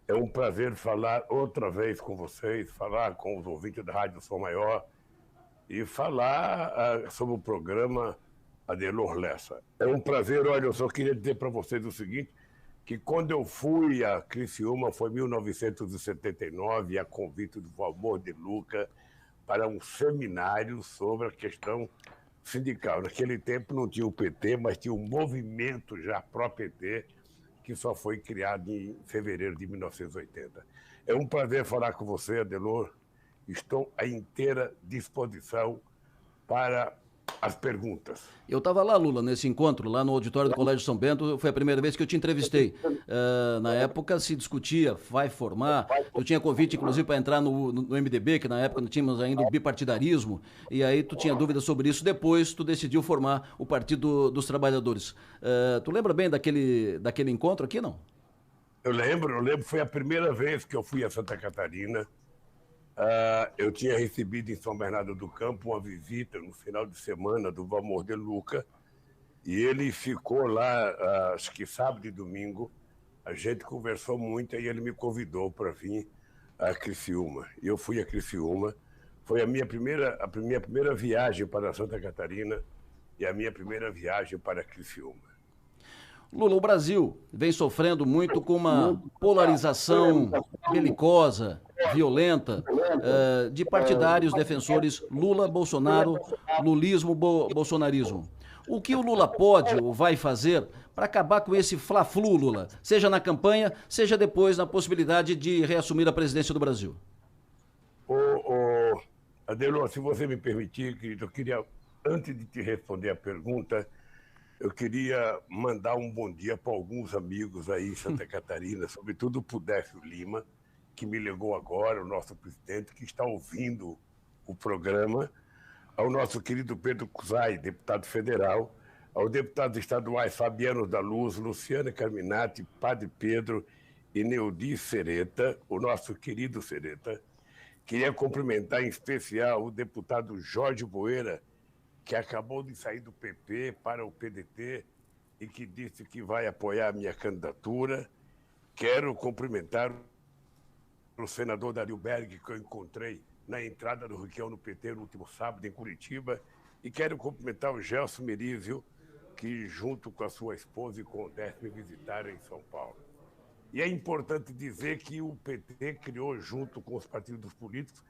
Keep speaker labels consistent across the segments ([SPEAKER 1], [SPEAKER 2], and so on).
[SPEAKER 1] É um prazer falar outra vez com vocês, falar com os ouvintes da Rádio Som Maior e falar sobre o programa Adelor Lessa. É um prazer, olha, eu só queria dizer para vocês o seguinte, que quando eu fui a Criciúma foi em 1979, a convite do Valmor de Luca, para um seminário sobre a questão sindical. Naquele tempo não tinha o PT, mas tinha um movimento já pró-PT, que só foi criado em fevereiro de 1980. É um prazer falar com você, Adelor. Estou à inteira disposição para as perguntas.
[SPEAKER 2] Eu estava lá, Lula, nesse encontro, lá no auditório do Colégio São Bento, foi a primeira vez que eu te entrevistei. Na época se discutia, vai formar, tu tinha convite, inclusive, para entrar no MDB, que na época não tínhamos ainda o bipartidarismo, e aí tu tinha dúvidas sobre isso, depois tu decidiu formar o Partido dos Trabalhadores. Tu lembra bem daquele encontro aqui, não?
[SPEAKER 1] Eu lembro, foi a primeira vez que eu fui a Santa Catarina. Eu tinha recebido em São Bernardo do Campo uma visita no final de semana do Valmor de Luca, e ele ficou lá, acho que sábado e domingo. A gente conversou muito e ele me convidou para vir a Criciúma. E eu fui a Criciúma. Foi a minha primeira viagem para Santa Catarina e a minha primeira viagem para Criciúma.
[SPEAKER 2] Lula, o Brasil vem sofrendo muito com uma polarização belicosa, violenta, de partidários defensores Lula-Bolsonaro, lulismo-bolsonarismo. O que o Lula pode ou vai fazer para acabar com esse fla-flu, Lula? Seja na campanha, seja depois na possibilidade de reassumir a presidência do Brasil.
[SPEAKER 1] Adelor, se você me permitir, querido, eu queria, antes de te responder a pergunta, eu queria mandar um bom dia para alguns amigos aí em Santa Catarina, sobretudo para o Décio Lima, que me ligou agora, o nosso presidente, que está ouvindo o programa, ao nosso querido Pedro Cusai, deputado federal, ao deputados estaduais Fabiano da Luz, Luciana Carminati, Padre Pedro e Neudi Sereta, o nosso querido Sereta. Queria cumprimentar em especial o deputado Jorge Boeira, que acabou de sair do PP para o PDT e que disse que vai apoiar a minha candidatura. Quero cumprimentar o senador Dario Berg, que eu encontrei na entrada do Requião no PT no último sábado, em Curitiba. E quero cumprimentar o Gelson Merizio, que junto com a sua esposa e com o Décio me visitaram em São Paulo. E é importante dizer que o PT criou, junto com os partidos políticos,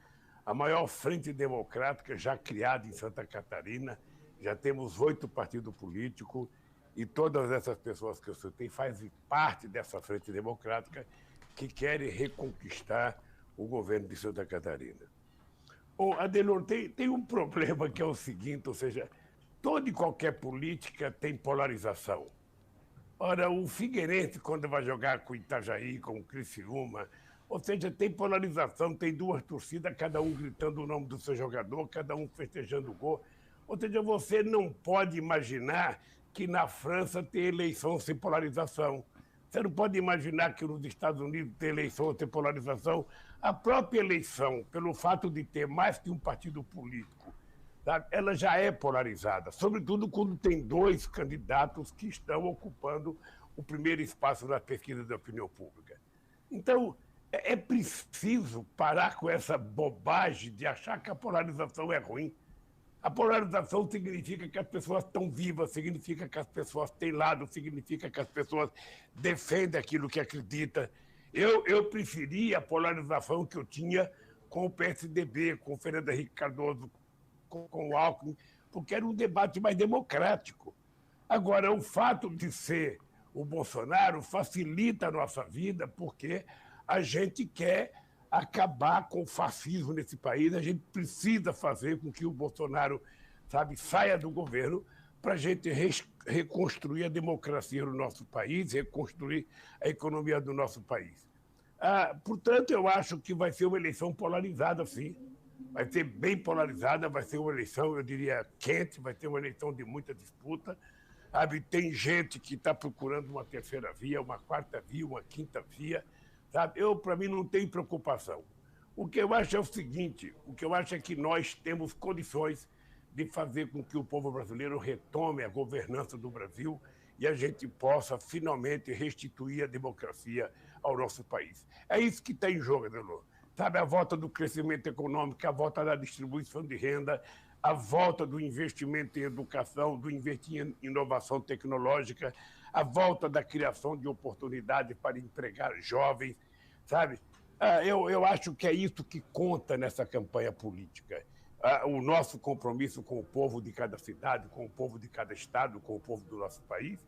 [SPEAKER 1] a maior frente democrática já criada em Santa Catarina. Já temos 8 partidos políticos e todas essas pessoas que eu citei fazem parte dessa frente democrática que querem reconquistar o governo de Santa Catarina. Adelor, tem um problema que é o seguinte, ou seja, toda e qualquer política tem polarização. Ora, o Figueirense, quando vai jogar com o Itajaí, com o Criciúma, ou seja, tem polarização, tem duas torcidas, cada um gritando o nome do seu jogador, cada um festejando o gol. Ou seja, você não pode imaginar que na França tem eleição sem polarização. Você não pode imaginar que nos Estados Unidos tem eleição sem polarização. A própria eleição, pelo fato de ter mais que um partido político, tá? Ela já é polarizada, sobretudo quando tem 2 candidatos que estão ocupando o primeiro espaço na pesquisa da opinião pública. Então, é preciso parar com essa bobagem de achar que a polarização é ruim. A polarização significa que as pessoas estão vivas, significa que as pessoas têm lado, significa que as pessoas defendem aquilo que acreditam. Eu preferia a polarização que eu tinha com o PSDB, com o Fernando Henrique Cardoso, com o Alckmin, porque era um debate mais democrático. Agora, o fato de ser o Bolsonaro facilita a nossa vida, porque a gente quer acabar com o fascismo nesse país, a gente precisa fazer com que o Bolsonaro, sabe, saia do governo para a gente reconstruir a democracia no nosso país, reconstruir a economia do nosso país. Portanto, eu acho que vai ser uma eleição polarizada, sim. Vai ser bem polarizada, vai ser uma eleição, eu diria, quente, vai ser uma eleição de muita disputa. Sabe? Tem gente que está procurando uma terceira via, uma quarta via, uma quinta via. Sabe? Para mim, não tem preocupação. O que eu acho é o seguinte, o que eu acho é que nós temos condições de fazer com que o povo brasileiro retome a governança do Brasil e a gente possa finalmente restituir a democracia ao nosso país. É isso que está em jogo, Adelor. Sabe, a volta do crescimento econômico, a volta da distribuição de renda, a volta do investimento em educação, do investir em inovação tecnológica, a volta da criação de oportunidades para empregar jovens, sabe? Eu acho que é isso que conta nessa campanha política. O nosso compromisso com o povo de cada cidade, com o povo de cada estado, com o povo do nosso país.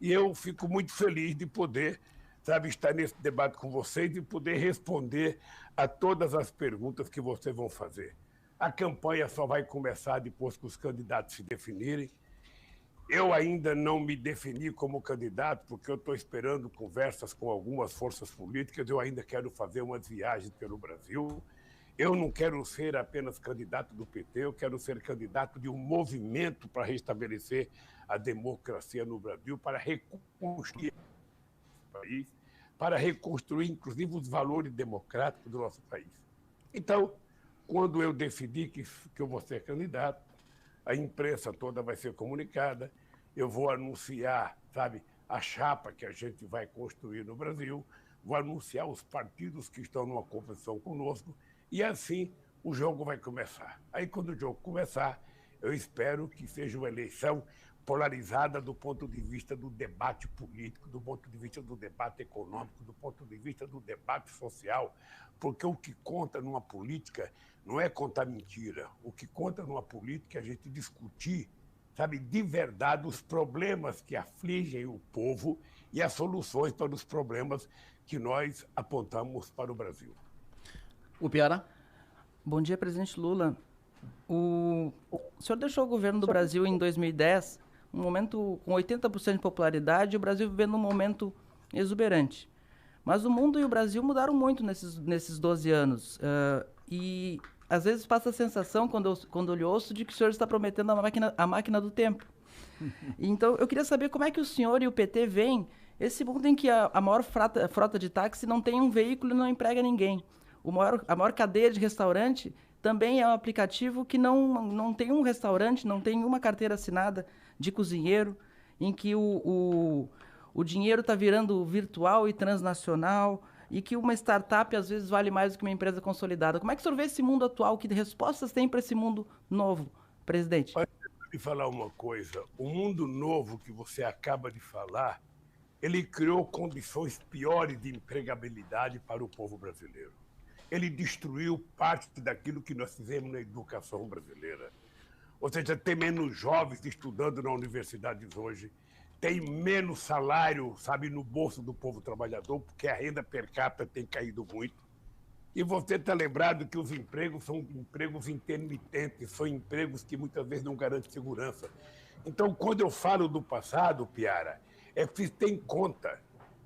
[SPEAKER 1] E eu fico muito feliz de poder, sabe, estar nesse debate com vocês e poder responder a todas as perguntas que vocês vão fazer. A campanha só vai começar depois que os candidatos se definirem. Eu ainda não me defini como candidato, porque eu estou esperando conversas com algumas forças políticas, eu ainda quero fazer umas viagens pelo Brasil. Eu não quero ser apenas candidato do PT, eu quero ser candidato de um movimento para restabelecer a democracia no Brasil, para reconstruir o país, para reconstruir, inclusive, os valores democráticos do nosso país. Então, quando eu decidi que eu vou ser candidato, a imprensa toda vai ser comunicada, eu vou anunciar, sabe, a chapa que a gente vai construir no Brasil, vou anunciar os partidos que estão numa competição conosco, e assim o jogo vai começar. Aí, quando o jogo começar, eu espero que seja uma eleição polarizada do ponto de vista do debate político, do ponto de vista do debate econômico, do ponto de vista do debate social, porque o que conta numa política não é contar mentira. O que conta numa política é a gente discutir, sabe, de verdade os problemas que afligem o povo e as soluções para os problemas que nós apontamos para o Brasil.
[SPEAKER 2] O Piara?
[SPEAKER 3] Bom dia, presidente Lula. O senhor deixou o governo do Brasil em 2010, um momento com 80% de popularidade, e o Brasil vivendo um momento exuberante. Mas o mundo e o Brasil mudaram muito nesses 12 anos. E às vezes passa a sensação, quando eu lhe ouço, de que o senhor está prometendo a máquina do tempo. Então, eu queria saber como é que o senhor e o PT veem esse mundo em que a maior frota de táxi não tem um veículo e não emprega ninguém. A maior cadeia de restaurante também é um aplicativo que não tem um restaurante, não tem uma carteira assinada de cozinheiro, em que o dinheiro está virando virtual e transnacional, e que uma startup às vezes vale mais do que uma empresa consolidada. Como é que o senhor vê esse mundo atual? Que respostas tem para esse mundo novo, presidente?
[SPEAKER 1] Deixa eu falar uma coisa. O mundo novo que você acaba de falar, ele criou condições piores de empregabilidade para o povo brasileiro. Ele destruiu parte daquilo que nós fizemos na educação brasileira. Ou seja, tem menos jovens estudando na universidade hoje, tem menos salário, sabe, no bolso do povo trabalhador, porque a renda per capita tem caído muito. E você está lembrado que os empregos são empregos intermitentes, são empregos que muitas vezes não garantem segurança. Então, quando eu falo do passado, Piara, é preciso ter em conta,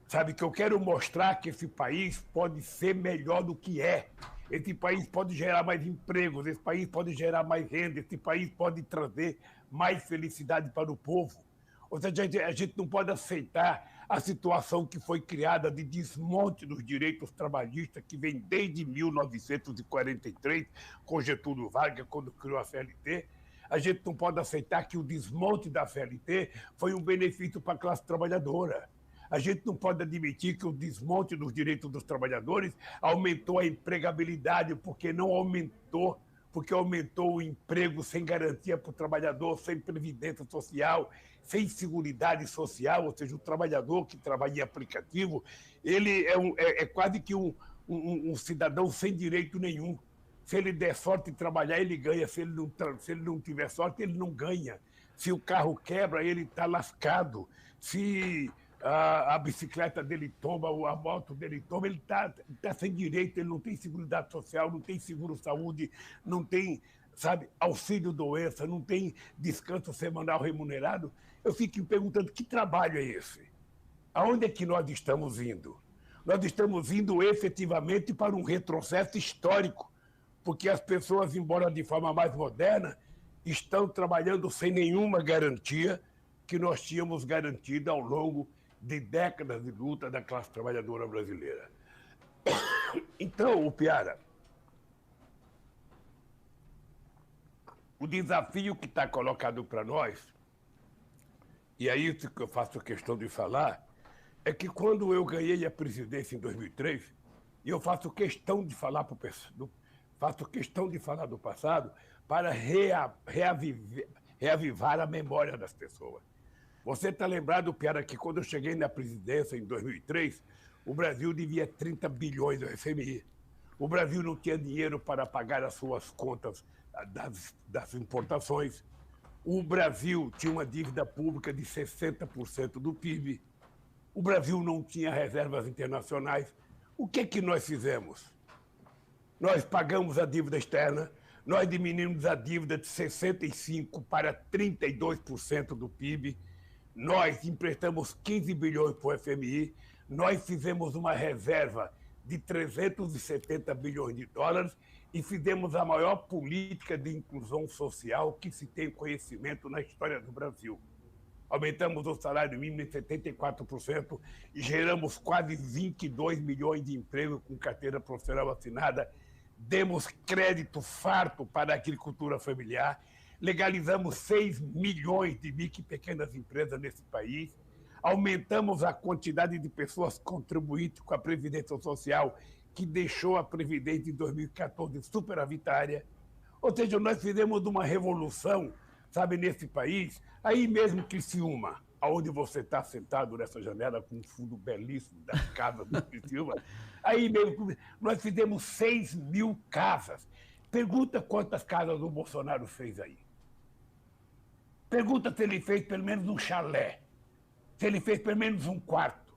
[SPEAKER 1] sabe, que eu quero mostrar que esse país pode ser melhor do que é. Esse país pode gerar mais empregos, esse país pode gerar mais renda, esse país pode trazer mais felicidade para o povo. Ou seja, a gente não pode aceitar a situação que foi criada de desmonte dos direitos trabalhistas, que vem desde 1943, com Getúlio Vargas, quando criou a CLT. A gente não pode aceitar que o desmonte da CLT foi um benefício para a classe trabalhadora. A gente não pode admitir que o desmonte dos direitos dos trabalhadores aumentou a empregabilidade, porque não aumentou, porque aumentou o emprego sem garantia para o trabalhador, sem previdência social, sem seguridade social, ou seja, o trabalhador que trabalha em aplicativo, ele é quase que um cidadão sem direito nenhum. Se ele der sorte de trabalhar, ele ganha. Se ele não tiver sorte, ele não ganha. Se o carro quebra, ele está lascado. Se a bicicleta dele toma, a moto dele toma, ele está sem direito, ele não tem seguridade social, não tem seguro-saúde, não tem, sabe, auxílio-doença, não tem descanso semanal remunerado. Eu fico me perguntando, que trabalho é esse? Aonde é que nós estamos indo? Nós estamos indo efetivamente para um retrocesso histórico, porque as pessoas, embora de forma mais moderna, estão trabalhando sem nenhuma garantia que nós tínhamos garantido ao longo de décadas de luta da classe trabalhadora brasileira. Então, Piara, o desafio que está colocado para nós, e é isso que eu faço questão de falar, é que quando eu ganhei a presidência em 2003, e eu faço questão de falar do passado para reavivar a memória das pessoas. Você está lembrado, Piara, que quando eu cheguei na presidência em 2003, o Brasil devia 30 bilhões do FMI. O Brasil não tinha dinheiro para pagar as suas contas das importações. O Brasil tinha uma dívida pública de 60% do PIB. O Brasil não tinha reservas internacionais. O que nós fizemos? Nós pagamos a dívida externa, nós diminuímos a dívida de 65% para 32% do PIB, nós emprestamos 15 bilhões para o FMI, nós fizemos uma reserva de 370 bilhões de dólares e fizemos a maior política de inclusão social que se tem conhecimento na história do Brasil. Aumentamos o salário mínimo em 74% e geramos quase 22 milhões de empregos com carteira profissional assinada. Demos crédito farto para a agricultura familiar, legalizamos 6 milhões de micro e pequenas empresas nesse país, aumentamos a quantidade de pessoas contribuintes com a Previdência Social, que deixou a Previdência em 2014 superavitária. Ou seja, nós fizemos uma revolução, sabe, nesse país, aí mesmo Criciúma, onde você está sentado nessa janela com um fundo belíssimo da casa do Criciúma, aí mesmo nós fizemos 6 mil casas. Pergunta quantas casas o Bolsonaro fez aí. Pergunta se ele fez pelo menos um chalé, se ele fez pelo menos um quarto.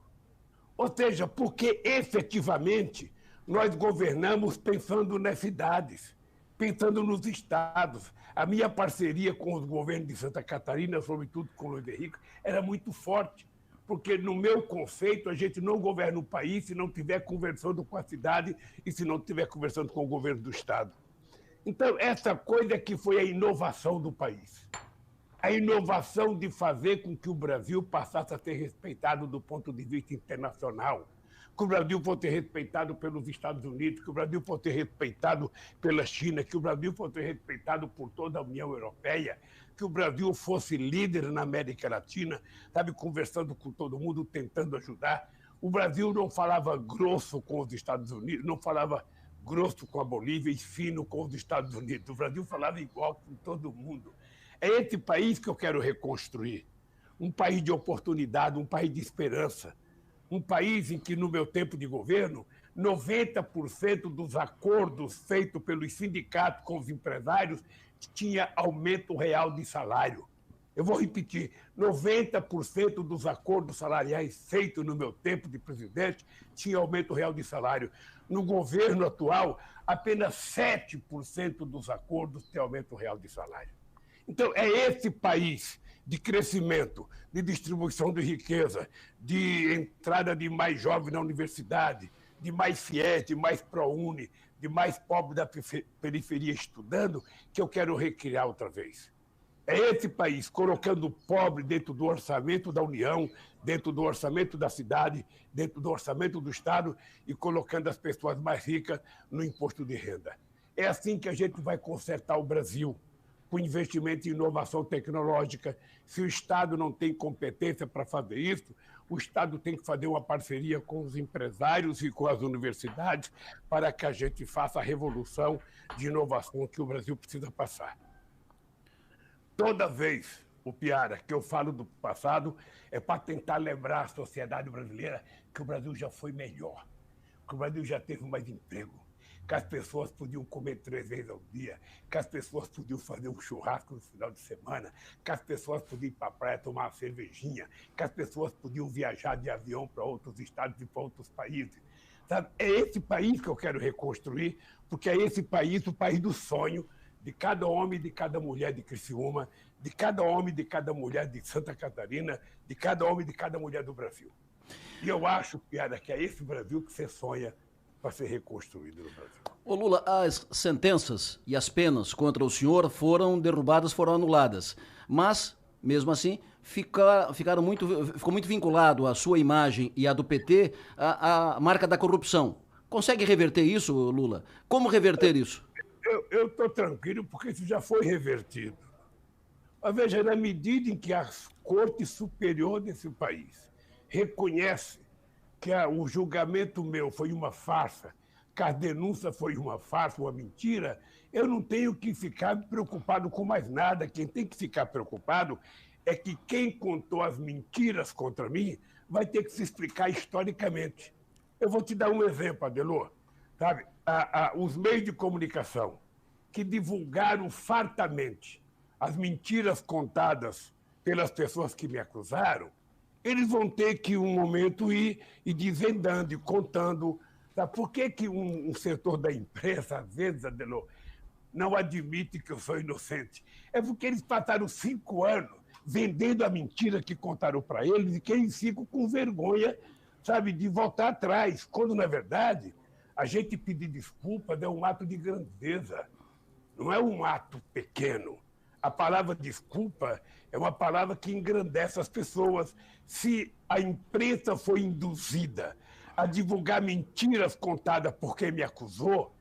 [SPEAKER 1] Ou seja, porque efetivamente nós governamos pensando nas cidades, pensando nos estados. A minha parceria com os governos de Santa Catarina, sobretudo com o Luiz Henrique, era muito forte, porque no meu conceito a gente não governa o país se não estiver conversando com a cidade e se não estiver conversando com o governo do estado. Então, essa coisa que foi a inovação do país. A inovação de fazer com que o Brasil passasse a ser respeitado do ponto de vista internacional, que o Brasil fosse respeitado pelos Estados Unidos, que o Brasil fosse respeitado pela China, que o Brasil fosse respeitado por toda a União Europeia, que o Brasil fosse líder na América Latina, sabe, conversando com todo mundo, tentando ajudar. O Brasil não falava grosso com os Estados Unidos, não falava grosso com a Bolívia e fino com os Estados Unidos. O Brasil falava igual com todo mundo. É esse país que eu quero reconstruir. Um país de oportunidade, um país de esperança. Um país em que, no meu tempo de governo, 90% dos acordos feitos pelos sindicatos com os empresários tinha aumento real de salário. Eu vou repetir, 90% dos acordos salariais feitos no meu tempo de presidente tinha aumento real de salário. No governo atual, apenas 7% dos acordos têm aumento real de salário. Então, é esse país de crescimento, de distribuição de riqueza, de entrada de mais jovens na universidade, de mais FIES, de mais ProUni, de mais pobres da periferia estudando, que eu quero recriar outra vez. É esse país colocando o pobre dentro do orçamento da União, dentro do orçamento da cidade, dentro do orçamento do Estado e colocando as pessoas mais ricas no imposto de renda. É assim que a gente vai consertar o Brasil, com investimento em inovação tecnológica. Se o Estado não tem competência para fazer isso, o Estado tem que fazer uma parceria com os empresários e com as universidades para que a gente faça a revolução de inovação que o Brasil precisa passar. Toda vez, o Piara, que eu falo do passado, é para tentar lembrar a sociedade brasileira que o Brasil já foi melhor, que o Brasil já teve mais emprego, que as pessoas podiam comer 3 vezes ao dia, que as pessoas podiam fazer um churrasco no final de semana, que as pessoas podiam ir para a praia tomar uma cervejinha, que as pessoas podiam viajar de avião para outros estados e para outros países. Sabe? É esse país que eu quero reconstruir, porque é esse país, o país do sonho, de cada homem e de cada mulher de Criciúma, de cada homem e de cada mulher de Santa Catarina, de cada homem e de cada mulher do Brasil. E eu acho, Piara, que é esse Brasil que você sonha para ser reconstruído no Brasil.
[SPEAKER 2] Ô Lula, as sentenças e as penas contra o senhor foram derrubadas, foram anuladas, mas, mesmo assim, ficou muito vinculado à sua imagem e à do PT a marca da corrupção. Consegue reverter isso, Lula? Como reverter isso?
[SPEAKER 1] Eu estou tranquilo porque isso já foi revertido. Mas veja, na medida em que a Corte Superior desse país reconhece que o julgamento meu foi uma farsa, que a denúncia foi uma farsa, uma mentira, eu não tenho que ficar preocupado com mais nada. Quem tem que ficar preocupado é que quem contou as mentiras contra mim vai ter que se explicar historicamente. Eu vou te dar um exemplo, Adelor. Sabe, os meios de comunicação que divulgaram fartamente as mentiras contadas pelas pessoas que me acusaram, eles vão ter que, um momento, ir e desvendando e contando. Sabe? Por que um setor da imprensa, às vezes, Adelor, não admite que eu sou inocente? É porque eles passaram 5 anos vendendo a mentira que contaram para eles e que eles ficam com vergonha, sabe, de voltar atrás, quando, na verdade, a gente pedir desculpas é um ato de grandeza, não é um ato pequeno. A palavra desculpa é uma palavra que engrandece as pessoas. Se a imprensa foi induzida a divulgar mentiras contadas por quem me acusou,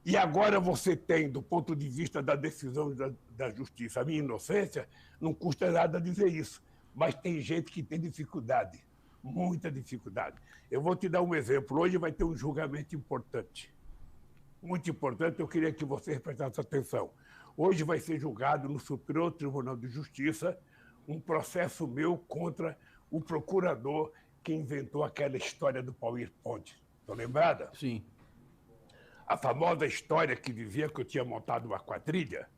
[SPEAKER 1] e agora você tem, do ponto de vista da decisão da justiça, a minha inocência, não custa nada dizer isso. Mas tem gente que tem dificuldade, muita dificuldade. Eu vou te dar um exemplo. Hoje vai ter um julgamento importante. Muito importante, eu queria que você prestasse atenção. Hoje vai ser julgado no Superior Tribunal de Justiça um processo meu contra o procurador que inventou aquela história do PowerPoint. Estão lembrada?
[SPEAKER 2] Sim.
[SPEAKER 1] A famosa história que dizia que eu tinha montado uma quadrilha.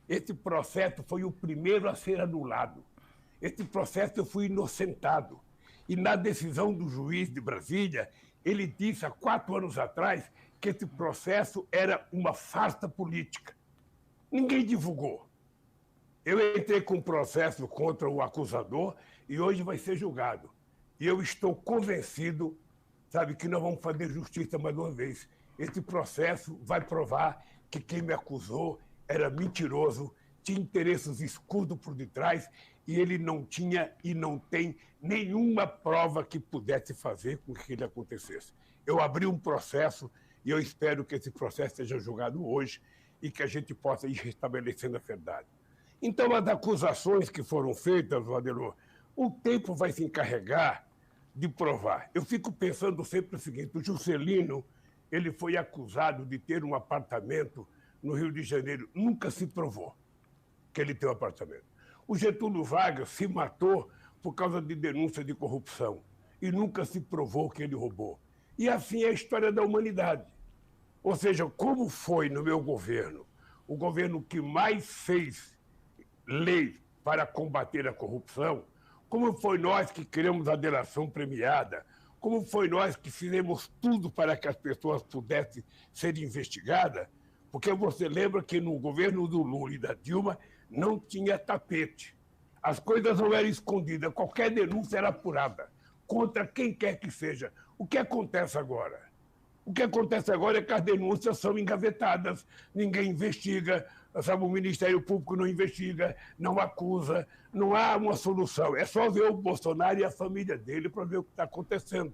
[SPEAKER 1] Esse processo foi o primeiro a ser anulado. Esse processo eu fui inocentado. E na decisão do juiz de Brasília, ele disse há 4 anos atrás que esse processo era uma farsa política. Ninguém divulgou. Eu entrei com um processo contra o acusador e hoje vai ser julgado. E eu estou convencido, sabe, que nós vamos fazer justiça mais uma vez. Esse processo vai provar que quem me acusou era mentiroso, tinha interesses escuros por detrás e ele não tinha e não tem nenhuma prova que pudesse fazer com que ele acontecesse. Eu abri um processo e eu espero que esse processo seja julgado hoje e que a gente possa ir restabelecendo a verdade. Então, as acusações que foram feitas, Adelor, o tempo vai se encarregar de provar. Eu fico pensando sempre o seguinte: o Juscelino, ele foi acusado de ter um apartamento no Rio de Janeiro. Nunca se provou que ele tem um apartamento. O Getúlio Vargas se matou por causa de denúncia de corrupção e nunca se provou que ele roubou. E assim é a história da humanidade. Ou seja, como foi no meu governo, o governo que mais fez lei para combater a corrupção, como foi nós que criamos a delação premiada, como foi nós que fizemos tudo para que as pessoas pudessem ser investigadas, porque você lembra que no governo do Lula e da Dilma não tinha tapete. As coisas não eram escondidas, qualquer denúncia era apurada, contra quem quer que seja. O que acontece agora? O que acontece agora é que as denúncias são engavetadas, ninguém investiga, sabe, o Ministério Público não investiga, não acusa, não há uma solução. É só ver o Bolsonaro e a família dele para ver o que está acontecendo.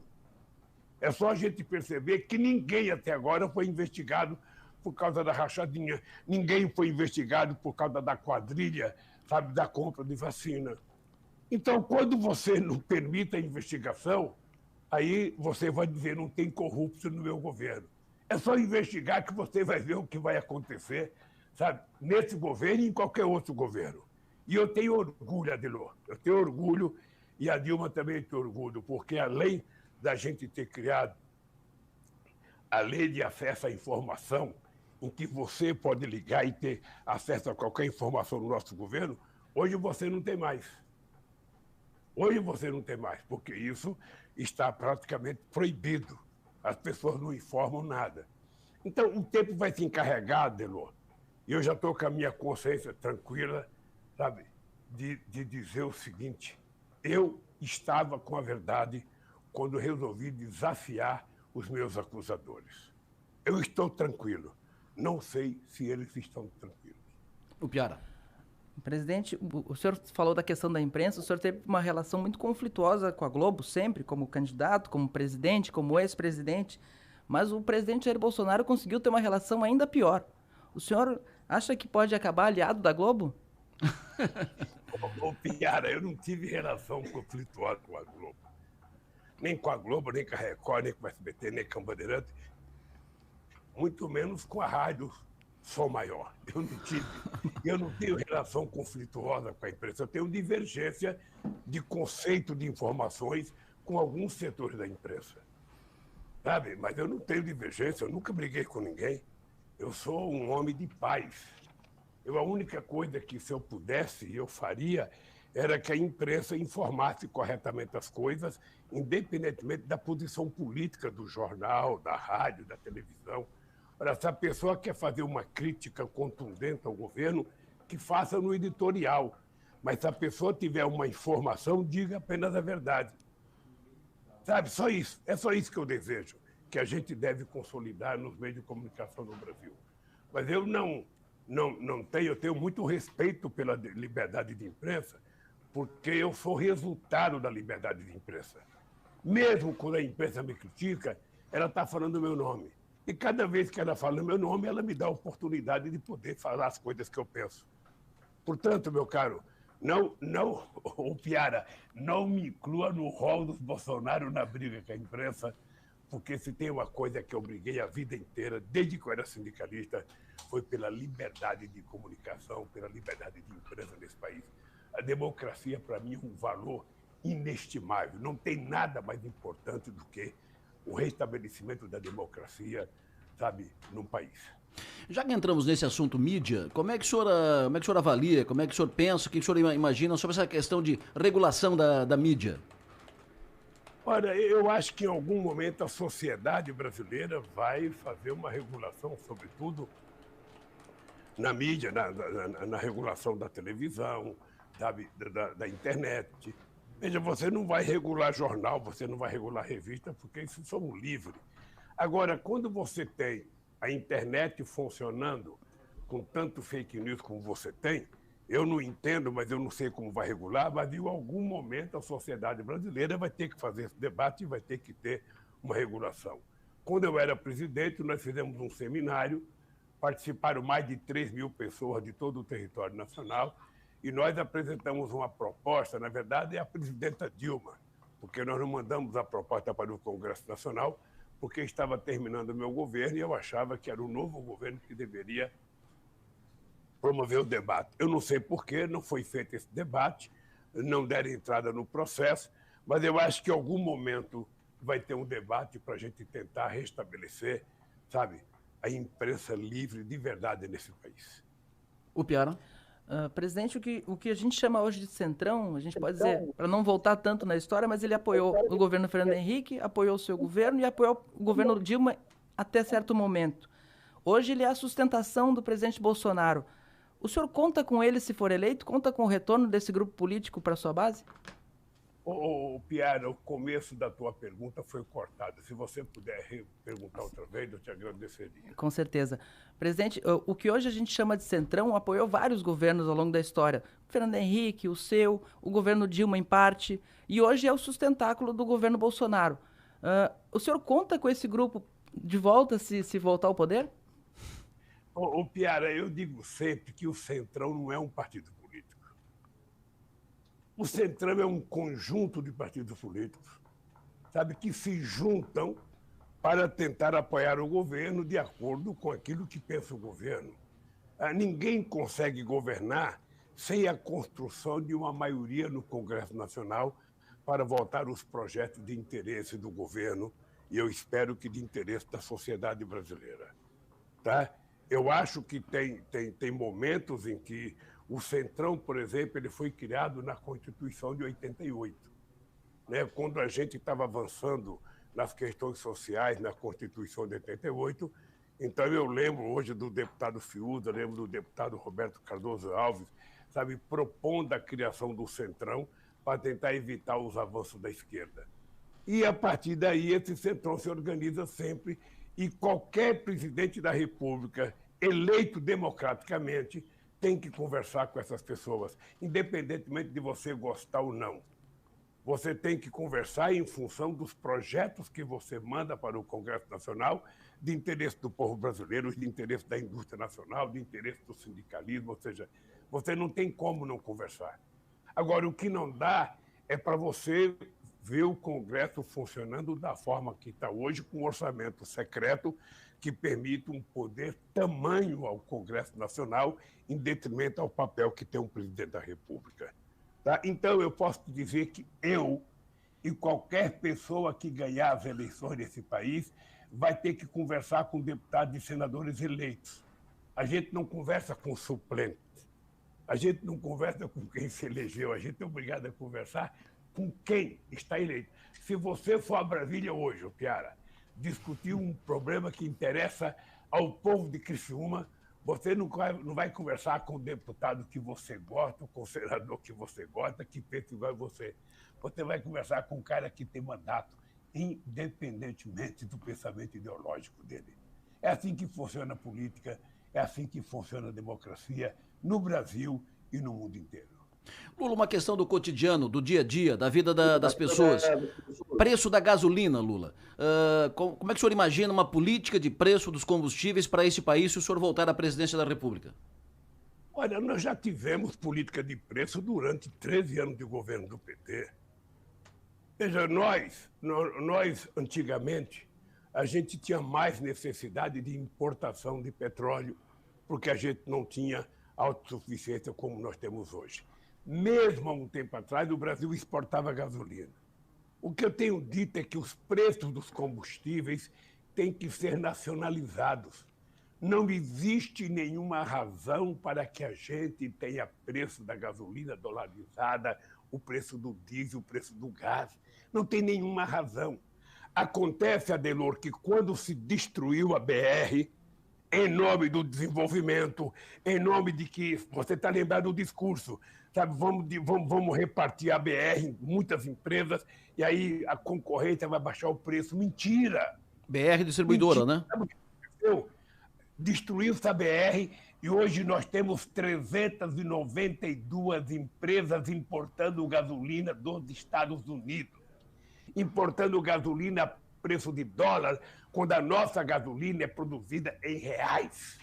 [SPEAKER 1] É só a gente perceber que ninguém até agora foi investigado por causa da rachadinha, ninguém foi investigado por causa da quadrilha, sabe, da compra de vacina. Então, quando você não permite a investigação, aí você vai dizer: não tem corrupto no meu governo. É só investigar que você vai ver o que vai acontecer, sabe, nesse governo e em qualquer outro governo. E eu tenho orgulho, Adelor, eu tenho orgulho, e a Dilma também tem orgulho, porque além da gente ter criado a lei de acesso à informação, em que você pode ligar e ter acesso a qualquer informação no nosso governo, hoje você não tem mais. Hoje você não tem mais, porque isso está praticamente proibido. As pessoas não informam nada. Então, o tempo vai se encarregar, Adelor, e eu já estou com a minha consciência tranquila, sabe, de dizer o seguinte: eu estava com a verdade quando resolvi desafiar os meus acusadores. Eu estou tranquilo. Não sei se eles estão tranquilos.
[SPEAKER 2] O Piara.
[SPEAKER 3] Presidente, o senhor falou da questão da imprensa, o senhor teve uma relação muito conflituosa com a Globo, sempre, como candidato, como presidente, como ex-presidente, mas o presidente Jair Bolsonaro conseguiu ter uma relação ainda pior. O senhor acha que pode acabar aliado da Globo?
[SPEAKER 1] Ô, Piara, eu não tive relação conflituosa com a Globo. nem com a Globo, nem com a Record, nem com o SBT, nem com a Bandeirante, muito menos com a rádio Som Maior. Eu não tenho relação conflituosa com a imprensa, eu tenho divergência de conceito de informações com alguns setores da imprensa, sabe? Mas eu não tenho divergência, eu nunca briguei com ninguém. Eu sou um homem de paz. A única coisa que, se eu pudesse, eu faria, era que a imprensa informasse corretamente as coisas, independentemente da posição política do jornal, da rádio, da televisão. Ora, se a pessoa quer fazer uma crítica contundente ao governo, que faça no editorial. Mas se a pessoa tiver uma informação, diga apenas a verdade. Sabe, só isso. É só isso que eu desejo, que a gente deve consolidar nos meios de comunicação no Brasil. Mas eu eu tenho muito respeito pela liberdade de imprensa, porque eu sou resultado da liberdade de imprensa. Mesmo quando a imprensa me critica, ela está falando o meu nome. E cada vez que ela fala o meu nome, ela me dá a oportunidade de poder falar as coisas que eu penso. Portanto, meu caro, Piara, não me inclua no rol dos Bolsonaro na briga com a imprensa, porque se tem uma coisa que eu briguei a vida inteira, desde que eu era sindicalista, foi pela liberdade de comunicação, pela liberdade de imprensa nesse país. A democracia, para mim, é um valor inestimável. Não tem nada mais importante do que o restabelecimento da democracia, sabe, num país.
[SPEAKER 2] Já que entramos nesse assunto mídia, como é que o senhor avalia, como é que o senhor pensa, o que o senhor imagina sobre essa questão de regulação da mídia?
[SPEAKER 1] Olha, eu acho que em algum momento a sociedade brasileira vai fazer uma regulação, sobretudo na mídia, na regulação da televisão, da internet. Veja, você não vai regular jornal, você não vai regular revista, porque isso somos livres. Agora, quando você tem a internet funcionando com tanto fake news como você tem, eu não entendo, mas eu não sei como vai regular, mas em algum momento a sociedade brasileira vai ter que fazer esse debate e vai ter que ter uma regulação. Quando eu era presidente, nós fizemos um seminário, participaram mais de 3.000 pessoas de todo o território nacional, e nós apresentamos uma proposta, na verdade, é a presidenta Dilma, porque nós não mandamos a proposta para o Congresso Nacional, porque estava terminando o meu governo e eu achava que era o novo governo que deveria promover o debate. Eu não sei por que não foi feito esse debate, não deram entrada no processo, mas eu acho que em algum momento vai ter um debate para a gente tentar restabelecer, sabe, a imprensa livre de verdade nesse país.
[SPEAKER 2] O Piara?
[SPEAKER 3] Presidente, o que a gente chama hoje de Centrão, a gente pode dizer, para não voltar tanto na história, mas ele apoiou o governo Fernando Henrique, apoiou o seu governo e apoiou o governo Dilma até certo momento. Hoje ele é a sustentação do presidente Bolsonaro. O senhor conta com ele se for eleito? Conta com o retorno desse grupo político para sua base?
[SPEAKER 1] Piara, o começo da tua pergunta foi cortado. Se você puder perguntar outra vez, eu te agradeceria.
[SPEAKER 3] Com certeza. Presidente, o que hoje a gente chama de Centrão apoiou vários governos ao longo da história. O Fernando Henrique, o seu, o governo Dilma em parte, e hoje é o sustentáculo do governo Bolsonaro. O senhor conta com esse grupo de volta, se voltar ao poder?
[SPEAKER 1] Piara, eu digo sempre que o Centrão não é um partido político. O Centrão é um conjunto de partidos políticos, sabe, que se juntam para tentar apoiar o governo de acordo com aquilo que pensa o governo. Ninguém consegue governar sem a construção de uma maioria no Congresso Nacional para votar os projetos de interesse do governo e eu espero que de interesse da sociedade brasileira. Tá? Eu acho que tem momentos em que o Centrão, por exemplo, ele foi criado na Constituição de 88, né? Quando a gente estava avançando nas questões sociais na Constituição de 88. Então, eu lembro hoje do deputado Fiuza, lembro do deputado Roberto Cardoso Alves, sabe, propondo a criação do Centrão para tentar evitar os avanços da esquerda. E, a partir daí, esse Centrão se organiza sempre e qualquer presidente da República eleito democraticamente tem que conversar com essas pessoas, independentemente de você gostar ou não. Você tem que conversar em função dos projetos que você manda para o Congresso Nacional, de interesse do povo brasileiro, de interesse da indústria nacional, de interesse do sindicalismo, ou seja, você não tem como não conversar. Agora, o que não dá é para você ver o Congresso funcionando da forma que está hoje, com um orçamento secreto que permite um poder tamanho ao Congresso Nacional, em detrimento ao papel que tem um presidente da República. Tá? Então, eu posso dizer que eu e qualquer pessoa que ganhar as eleições desse país vai ter que conversar com deputados e senadores eleitos. A gente não conversa com suplentes. A gente não conversa com quem se elegeu, a gente é obrigado a conversar com quem está eleito. Se você for a Brasília hoje, Piara, discutir um problema que interessa ao povo de Criciúma, você não vai conversar com o deputado que você gosta, com o senador que você gosta, que pensa igual a você. Você vai conversar com um cara que tem mandato, independentemente do pensamento ideológico dele. É assim que funciona a política, é assim que funciona a democracia no Brasil e no mundo inteiro.
[SPEAKER 2] Lula, uma questão do cotidiano, do dia a dia, da vida das pessoas. Preço da gasolina, Lula. Como é que o senhor imagina uma política de preço dos combustíveis para esse país se o senhor voltar à presidência da República?
[SPEAKER 1] Olha, nós já tivemos política de preço durante 13 anos de governo do PT. Veja, nós antigamente, a gente tinha mais necessidade de importação de petróleo, porque a gente não tinha autossuficiência como nós temos hoje. Mesmo há um tempo atrás, o Brasil exportava gasolina. O que eu tenho dito é que os preços dos combustíveis têm que ser nacionalizados. Não existe nenhuma razão para que a gente tenha preço da gasolina dolarizada, o preço do diesel, o preço do gás. Não tem nenhuma razão. Acontece, Adelor, que quando se destruiu a BR, em nome do desenvolvimento, em nome de que, você está lembrado do discurso, sabe, vamos repartir a BR em muitas empresas e aí a concorrência vai baixar o preço. Mentira!
[SPEAKER 2] BR distribuidora,
[SPEAKER 1] Mentira.
[SPEAKER 2] Né?
[SPEAKER 1] Sabe o que aconteceu? Destruiu-se a BR e hoje nós temos 392 empresas importando gasolina dos Estados Unidos. Importando gasolina a preço de dólar, quando a nossa gasolina é produzida em reais.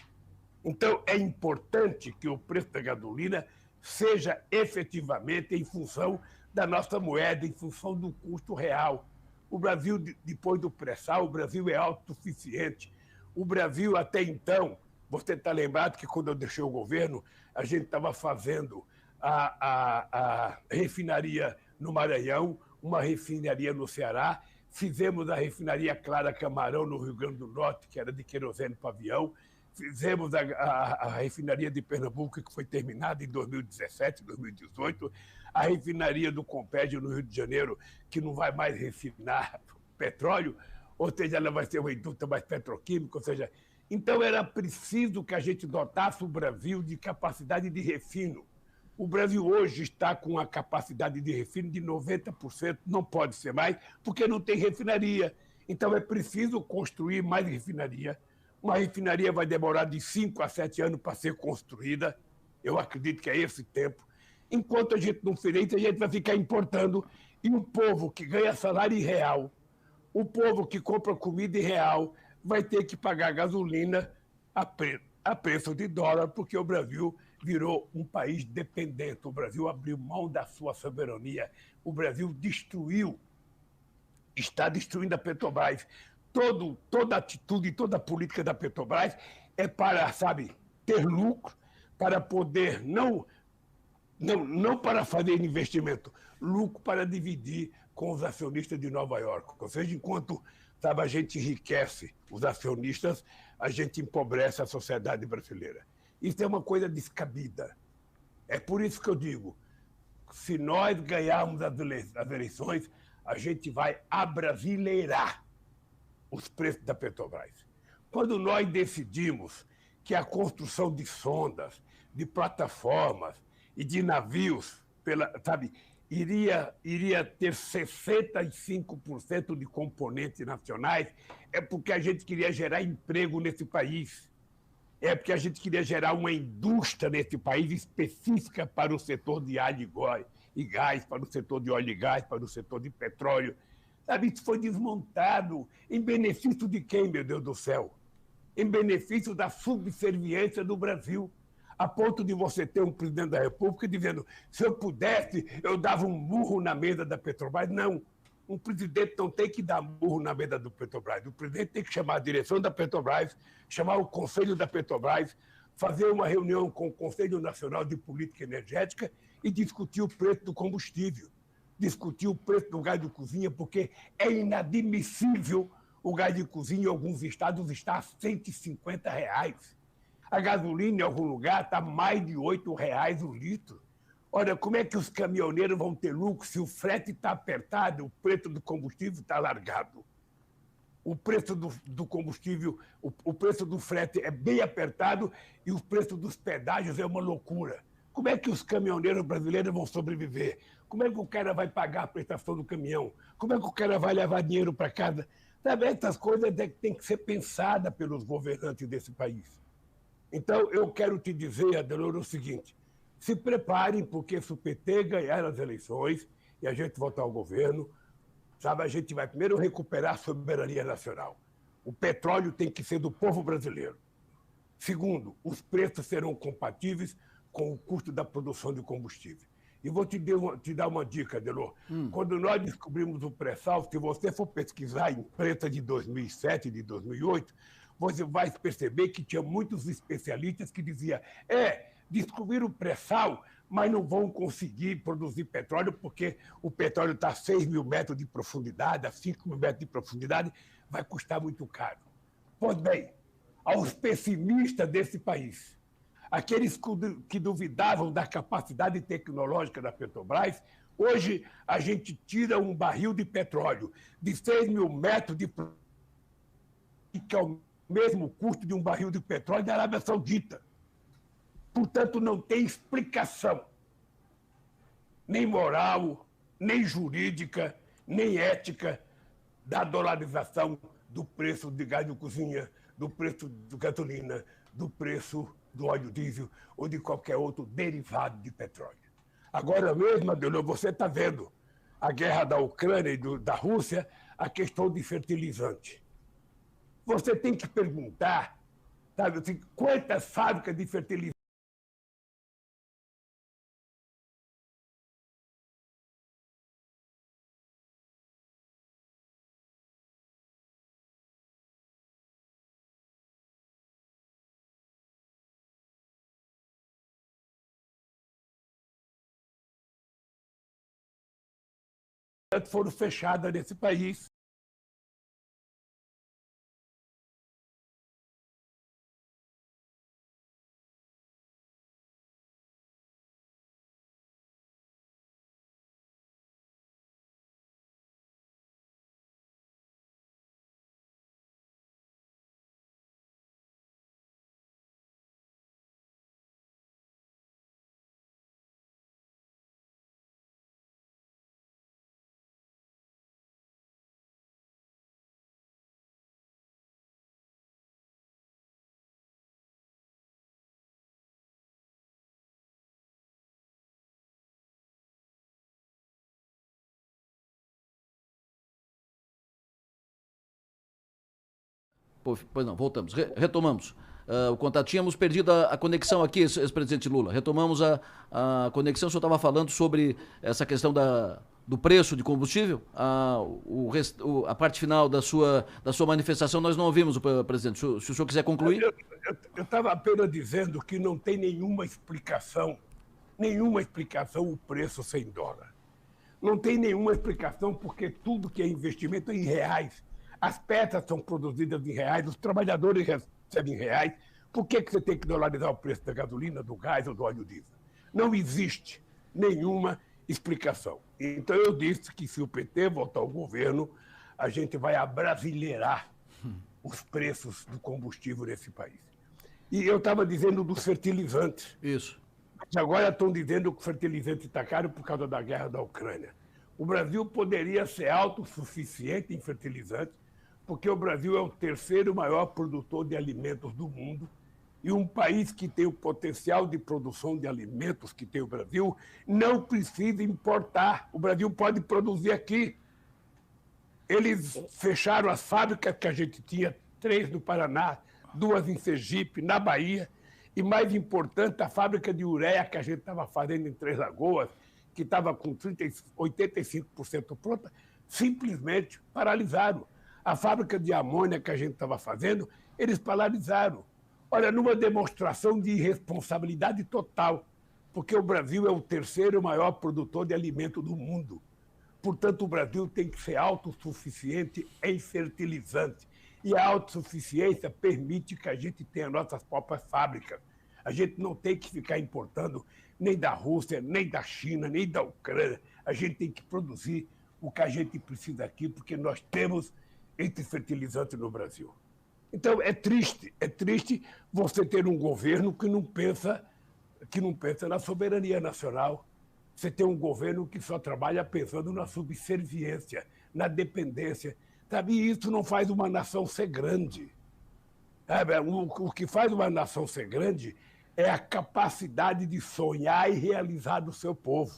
[SPEAKER 1] Então, é importante que o preço da gasolina seja efetivamente em função da nossa moeda, em função do custo real. O Brasil, depois do pré-sal, o Brasil é autossuficiente. O Brasil, até então, você está lembrado que quando eu deixei o governo, a gente estava fazendo a refinaria no Maranhão, uma refinaria no Ceará, fizemos a refinaria Clara Camarão no Rio Grande do Norte, que era de querosene para avião, fizemos a refinaria de Pernambuco, que foi terminada em 2017, 2018, a refinaria do Compédio no Rio de Janeiro, que não vai mais refinar petróleo, ou seja, ela vai ser uma indústria mais petroquímica, ou seja, então era preciso que a gente dotasse o Brasil de capacidade de refino. O Brasil hoje está com a capacidade de refino de 90%, não pode ser mais, porque não tem refinaria. Então é preciso construir mais refinaria. Uma refinaria vai demorar de 5 a 7 anos para ser construída. Eu acredito que é esse tempo. Enquanto a gente não fizer isso, a gente vai ficar importando. E o povo que ganha salário em real, o povo que compra comida em real, vai ter que pagar gasolina a preço de dólar, porque o Brasil virou um país dependente. O Brasil abriu mão da sua soberania. O Brasil está destruindo a Petrobras. Toda atitude, toda a política da Petrobras é para, sabe, ter lucro, para poder, não para fazer investimento, lucro para dividir com os acionistas de Nova York. Ou seja, enquanto, sabe, a gente enriquece os acionistas, a gente empobrece a sociedade brasileira. Isso é uma coisa descabida. É por isso que eu digo, se nós ganharmos as eleições, a gente vai abrasileirar os preços da Petrobras. Quando nós decidimos que a construção de sondas, de plataformas e de navios, iria ter 65% de componentes nacionais, é porque a gente queria gerar emprego nesse país. É porque a gente queria gerar uma indústria nesse país específica para o setor de alho e gás, para o setor de óleo e gás, para o setor de petróleo. Sabe, isso foi desmontado em benefício de quem, meu Deus do céu? Em benefício da subserviência do Brasil, a ponto de você ter um presidente da República dizendo, se eu pudesse, eu dava um murro na mesa da Petrobras. Não, Um presidente não tem que dar murro na mesa do Petrobras. O presidente tem que chamar a direção da Petrobras, chamar o conselho da Petrobras, fazer uma reunião com o Conselho Nacional de Política Energética e discutir o preço do combustível, discutir o preço do gás de cozinha, porque é inadmissível o gás de cozinha em alguns estados está a R$150. A gasolina em algum lugar está mais de R$8 o litro. Olha, como é que os caminhoneiros vão ter lucro se o frete está apertado, o preço do combustível está largado? O preço do combustível, o preço do frete é bem apertado e o preço dos pedágios é uma loucura. Como é que os caminhoneiros brasileiros vão sobreviver? Como é que o cara vai pagar a prestação do caminhão? Como é que o cara vai levar dinheiro para casa? Sabe, essas coisas têm que ser pensadas pelos governantes desse país. Então, eu quero te dizer, Adelor, o seguinte: se preparem, porque se o PT ganhar as eleições e a gente voltar ao governo, sabe, a gente vai primeiro recuperar a soberania nacional. O petróleo tem que ser do povo brasileiro. Segundo, os preços serão compatíveis com o custo da produção de combustível. E vou te dar uma dica, Adelor. Quando nós descobrimos o pré-sal, se você for pesquisar em imprensa de 2007, de 2008, você vai perceber que tinha muitos especialistas que diziam: descobriram o pré-sal, mas não vão conseguir produzir petróleo porque o petróleo está a 6 mil metros de profundidade, a 5 mil metros de profundidade, vai custar muito caro. Pois bem, aos pessimistas desse país, aqueles que duvidavam da capacidade tecnológica da Petrobras, hoje a gente tira um barril de petróleo de 6 mil metros de profundidade, que é o mesmo custo de um barril de petróleo da Arábia Saudita. Portanto, não tem explicação, nem moral, nem jurídica, nem ética, da dolarização do preço de gás de cozinha, do preço de gasolina, do preço do óleo diesel ou de qualquer outro derivado de petróleo. Agora mesmo, Adelor, você está vendo a guerra da Ucrânia e da Rússia, a questão de fertilizante. Você tem que perguntar, sabe, assim, quantas fábricas de fertilizante foram fechadas nesse país.
[SPEAKER 2] Pois não, voltamos. Retomamos. O contato. Tínhamos perdido a conexão aqui, ex-presidente Lula. Retomamos a conexão. O senhor estava falando sobre essa questão do preço de combustível. A parte final da sua manifestação nós não ouvimos, presidente. Se o senhor quiser concluir.
[SPEAKER 1] Eu estava apenas dizendo que não tem nenhuma explicação o preço $100. Não tem nenhuma explicação porque tudo que é investimento é em reais. As peças são produzidas em reais, os trabalhadores recebem em reais. Por que você tem que dolarizar o preço da gasolina, do gás ou do óleo diesel? Não existe nenhuma explicação. Então eu disse que se o PT voltar ao governo, a gente vai abrasileirar os preços do combustível nesse país. E eu estava dizendo dos fertilizantes.
[SPEAKER 2] Isso.
[SPEAKER 1] Mas agora estão dizendo que o fertilizante está caro por causa da guerra da Ucrânia. O Brasil poderia ser autossuficiente em fertilizantes, porque o Brasil é o terceiro maior produtor de alimentos do mundo, e um país que tem o potencial de produção de alimentos que tem o Brasil não precisa importar. O Brasil pode produzir aqui. Eles fecharam as fábricas que a gente tinha, 3 no Paraná, 2 em Sergipe, na Bahia, e mais importante, a fábrica de ureia que a gente estava fazendo em Três Lagoas, que estava com 85% pronta, simplesmente paralisaram. A fábrica de amônia que a gente estava fazendo, eles paralisaram. Olha, numa demonstração de irresponsabilidade total, porque o Brasil é o terceiro maior produtor de alimento do mundo. Portanto, o Brasil tem que ser autossuficiente em fertilizante. E a autossuficiência permite que a gente tenha nossas próprias fábricas. A gente não tem que ficar importando nem da Rússia, nem da China, nem da Ucrânia. A gente tem que produzir o que a gente precisa aqui, porque nós temos esse fertilizante no Brasil. Então, é triste você ter um governo que não pensa na soberania nacional. Você tem um governo que só trabalha pensando na subserviência, na dependência. Sabe, e isso não faz uma nação ser grande. Sabe? O que faz uma nação ser grande é a capacidade de sonhar e realizar do seu povo.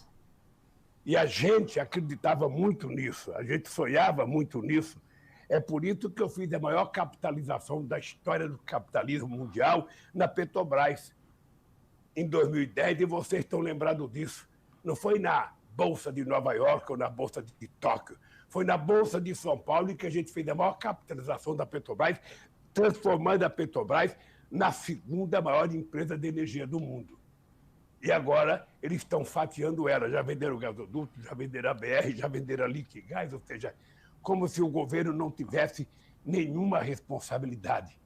[SPEAKER 1] E a gente acreditava muito nisso, a gente sonhava muito nisso. É por isso que eu fiz a maior capitalização da história do capitalismo mundial na Petrobras, em 2010, e vocês estão lembrados disso. Não foi na Bolsa de Nova York ou na Bolsa de Tóquio, foi na Bolsa de São Paulo que a gente fez a maior capitalização da Petrobras, transformando a Petrobras na segunda maior empresa de energia do mundo. E agora eles estão fatiando ela, já venderam o gasoduto, já venderam a BR, já venderam a Liquigás, ou seja, como se o governo não tivesse nenhuma responsabilidade.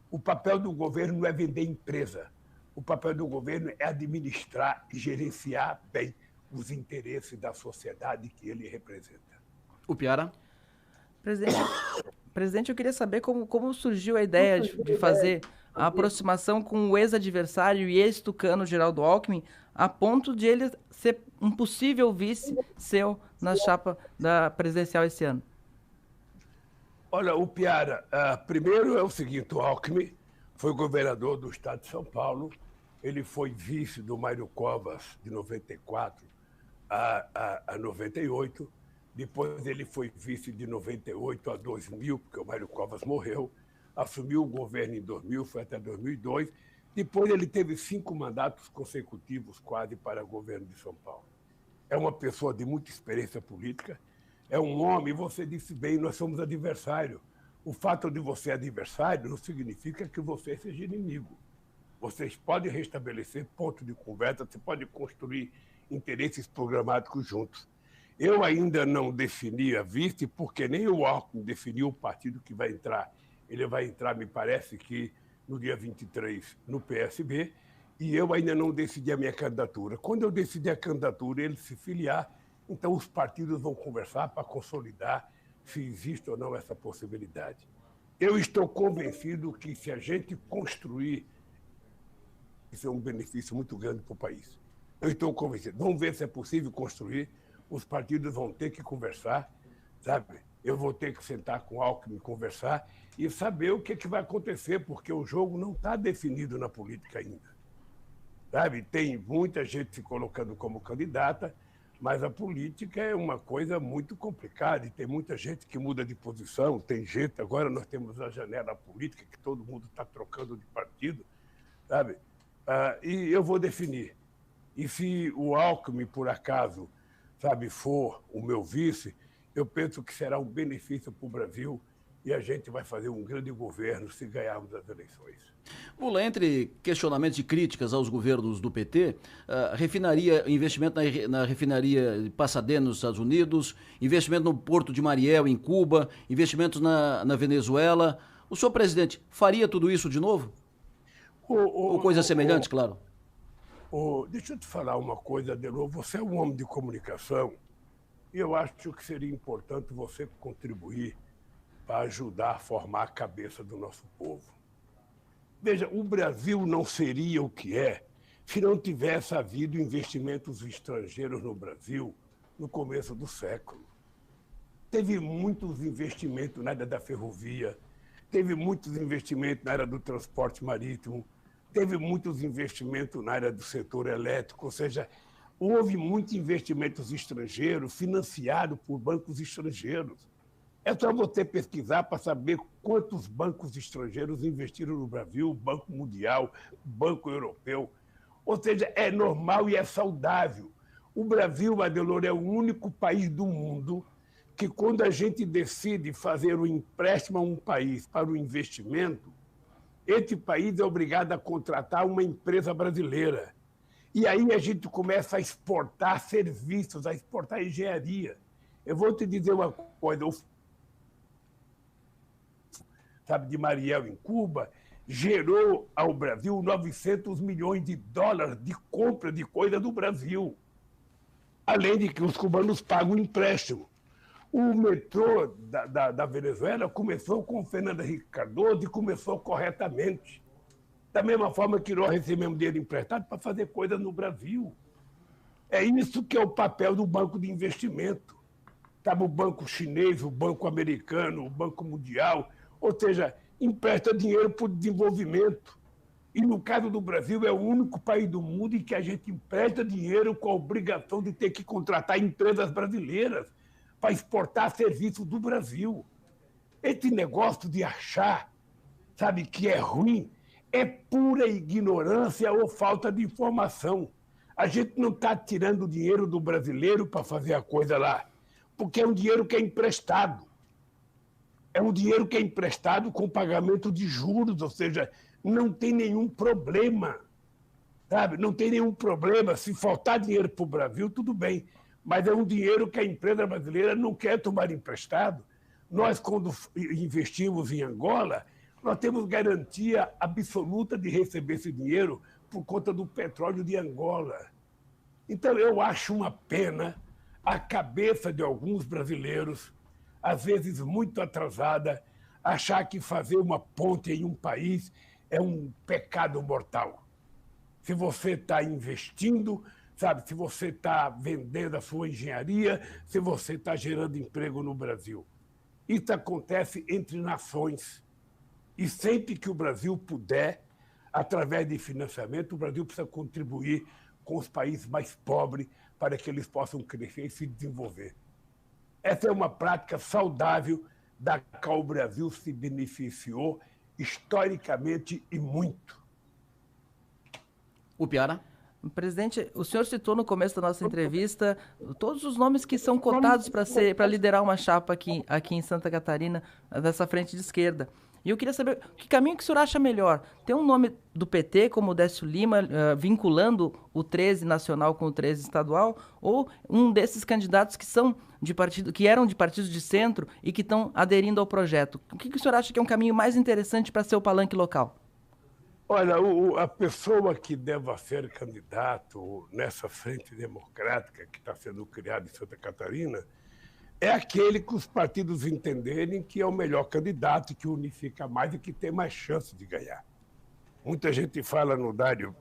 [SPEAKER 1] O papel do governo não é vender empresa. O papel do governo é administrar e gerenciar bem os interesses da sociedade que ele representa.
[SPEAKER 2] O Piara?
[SPEAKER 3] Presidente, eu queria saber como surgiu a ideia de fazer a aproximação com o ex-adversário e ex-tucano Geraldo Alckmin, a ponto de ele ser um possível vice seu na chapa da presidencial esse ano.
[SPEAKER 1] Olha, o Piara, primeiro é o seguinte, o Alckmin foi governador do estado de São Paulo, ele foi vice do Mário Covas de 94 a 98, depois ele foi vice de 98 a 2000, porque o Mário Covas morreu, assumiu o governo em 2000, foi até 2002, depois ele teve 5 mandatos consecutivos quase para o governo de São Paulo. É uma pessoa de muita experiência política, é um homem, você disse bem, nós somos adversários. O fato de você ser adversário não significa que você seja inimigo. Vocês podem restabelecer pontos de conversa, você pode construir interesses programáticos juntos. Eu ainda não defini a vice, porque nem o Alckmin definiu o partido que vai entrar. Ele vai entrar, me parece que no dia 23, no PSB, e eu ainda não decidi a minha candidatura. Quando eu decidir a candidatura, ele se filiar, então os partidos vão conversar para consolidar se existe ou não essa possibilidade. Eu estou convencido que se a gente construir, isso é um benefício muito grande para o país. Eu estou convencido. Vamos ver se é possível construir. Os partidos vão ter que conversar, sabe? Eu vou ter que sentar com o Alckmin, conversar e saber o que vai acontecer, porque o jogo não está definido na política ainda. Sabe? Tem muita gente se colocando como candidata, mas a política é uma coisa muito complicada e tem muita gente que muda de posição, tem gente, agora nós temos a janela política que todo mundo está trocando de partido, sabe? E eu vou definir. E se o Alckmin, por acaso, sabe, for o meu vice, eu penso que será um benefício para o Brasil e a gente vai fazer um grande governo se ganharmos as eleições.
[SPEAKER 2] Lula, entre questionamentos e críticas aos governos do PT, investimento na refinaria de Pasadena nos Estados Unidos, investimento no Porto de Mariel em Cuba, investimentos na Venezuela. O senhor presidente faria tudo isso de novo? Ou coisas semelhantes, claro?
[SPEAKER 1] Deixa eu te falar uma coisa de novo. Você é um homem de comunicação e eu acho que seria importante você contribuir para ajudar a formar a cabeça do nosso povo. Veja, o Brasil não seria o que é se não tivesse havido investimentos estrangeiros no Brasil no começo do século. Teve muitos investimentos na área da ferrovia, teve muitos investimentos na área do transporte marítimo, teve muitos investimentos na área do setor elétrico, ou seja, houve muitos investimentos estrangeiros financiados por bancos estrangeiros. É só você pesquisar para saber quantos bancos estrangeiros investiram no Brasil, Banco Mundial, Banco Europeu. Ou seja, é normal e é saudável. O Brasil, Adelor, é o único país do mundo que quando a gente decide fazer um empréstimo a um país para o investimento, esse país é obrigado a contratar uma empresa brasileira. E aí a gente começa a exportar serviços, a exportar engenharia. Eu vou te dizer uma coisa, sabe, de Mariel, em Cuba, gerou ao Brasil 900 milhões de dólares de compra de coisa do Brasil. Além de que os cubanos pagam empréstimo. O metrô da Venezuela começou com Fernando Henrique Cardoso e começou corretamente. Da mesma forma que nós recebemos dinheiro emprestado para fazer coisas no Brasil. É isso que é o papel do banco de investimento. Sabe, o banco chinês, o banco americano, o banco mundial, ou seja, empresta dinheiro para o desenvolvimento. E no caso do Brasil, é o único país do mundo em que a gente empresta dinheiro com a obrigação de ter que contratar empresas brasileiras para exportar serviços do Brasil. Esse negócio de achar, sabe, que é ruim, é pura ignorância ou falta de informação. A gente não está tirando dinheiro do brasileiro para fazer a coisa lá, porque é um dinheiro que é emprestado. É um dinheiro que é emprestado com pagamento de juros, ou seja, não tem nenhum problema, sabe? Não tem nenhum problema. Se faltar dinheiro para o Brasil, tudo bem, mas é um dinheiro que a empresa brasileira não quer tomar emprestado. Nós, quando investimos em Angola, nós temos garantia absoluta de receber esse dinheiro por conta do petróleo de Angola. Então, eu acho uma pena a cabeça de alguns brasileiros, às vezes muito atrasada, achar que fazer uma ponte em um país é um pecado mortal. Se você está investindo, sabe, se você está vendendo a sua engenharia, se você está gerando emprego no Brasil. Isso acontece entre nações. E sempre que o Brasil puder, através de financiamento, o Brasil precisa contribuir com os países mais pobres para que eles possam crescer e se desenvolver. Essa é uma prática saudável da qual o Brasil se beneficiou historicamente e muito.
[SPEAKER 2] O Piara?
[SPEAKER 3] Presidente, o senhor citou no começo da nossa entrevista todos os nomes que são cotados para liderar uma chapa aqui em Santa Catarina, dessa frente de esquerda. E eu queria saber que caminho que o senhor acha melhor. Tem um nome do PT, como o Décio Lima, vinculando o 13 nacional com o 13 estadual, ou um desses candidatos que são de partido, que eram de partidos de centro e que estão aderindo ao projeto? O que o senhor acha que é um caminho mais interessante para ser o palanque local?
[SPEAKER 1] Olha, a pessoa que deva ser candidato nessa frente democrática que está sendo criada em Santa Catarina é aquele que os partidos entenderem que é o melhor candidato, que unifica mais e que tem mais chance de ganhar. Muita gente fala no Dário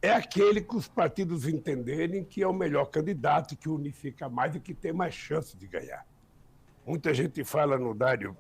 [SPEAKER 1] é aquele que os partidos entenderem que é o melhor candidato, que unifica mais e que tem mais chance de ganhar. Muita gente fala no Dário